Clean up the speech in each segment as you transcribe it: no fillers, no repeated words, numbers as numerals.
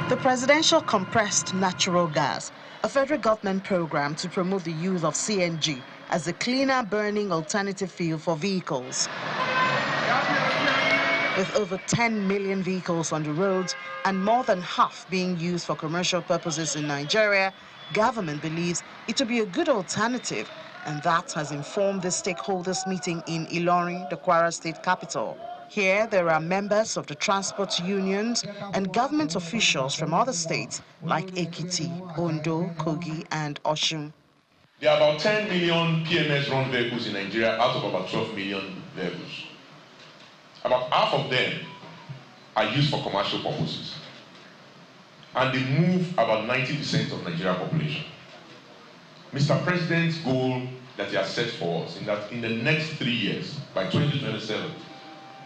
The presidential compressed natural gas, a federal government program to promote the use of CNG as a cleaner burning alternative fuel for vehicles. With over 10 million vehicles on the roads and more than half being used for commercial purposes in Nigeria, government believes it will be a good alternative, and that has informed the stakeholders meeting in Ilorin, the Kwara State capital. Here, there are members of the transport unions and government officials from other states like Ekiti, Ondo, Kogi, and Osun. There are about 10 million PMS-run vehicles in Nigeria out of about 12 million vehicles. About half of them are used for commercial purposes. And they move about 90% of Nigerian population. Mr. President's goal that he has set for us is that in the next 3 years, by 2027,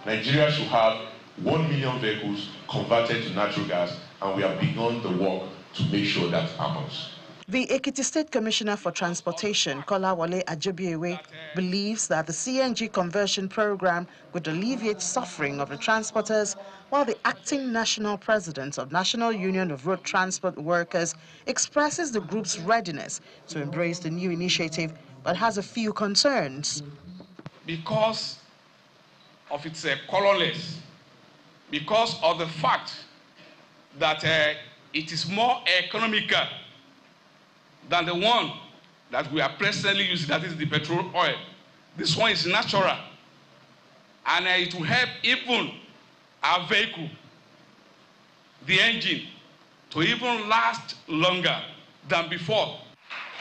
Nigeria should have 1 million vehicles converted to natural gas, and we have begun the work to make sure that happens. The Ekiti State Commissioner for Transportation, Kolawole Ajobiewe, believes that the CNG conversion program would alleviate suffering of the transporters, while the acting national president of National Union of Road Transport Workers expresses the group's readiness to embrace the new initiative, but has a few concerns. Because of its colorless, because of the fact that it is more economical than the one that we are presently using, that is the petrol oil. This one is natural, and it will help even our vehicle, the engine, to even last longer than before.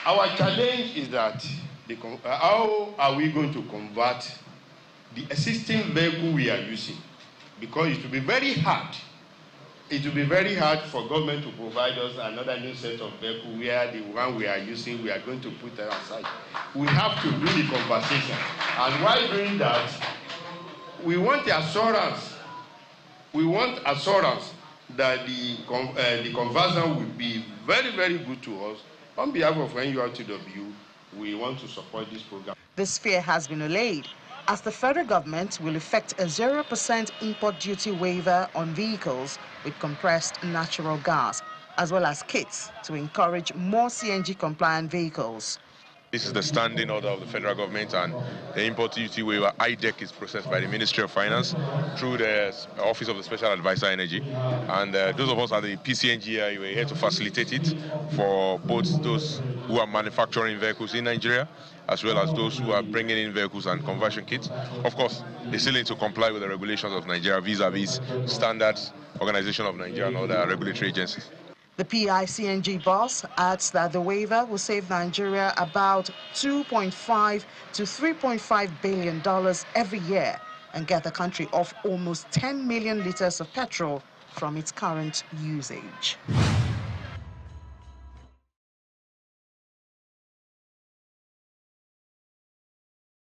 Our challenge is that how are we going to convert the existing vehicle we are using? Because it will be very hard. It will be very hard for government to provide us another new set of vehicles where the one we are using, we are going to put aside. We have to do the conversation. And while doing that, we want the assurance. We want assurance that the conversion will be very, very good to us. On behalf of NURTW, we want to support this program. This fear has been allayed, as the federal government will effect a 0% import duty waiver on vehicles with compressed natural gas, as well as kits to encourage more CNG-compliant vehicles. This is the standing order of the federal government, and the import duty waiver IDEC is processed by the Ministry of Finance through the Office of the Special Advisor Energy. And those of us at the PCNG we're here to facilitate it for both those who are manufacturing vehicles in Nigeria, as well as those who are bringing in vehicles and conversion kits. Of course, they still need to comply with the regulations of Nigeria vis-a-vis standards, Organization of Nigeria and other regulatory agencies. The PICNG boss adds that the waiver will save Nigeria about $2.5 to $3.5 billion every year and get the country off almost 10 million liters of petrol from its current usage.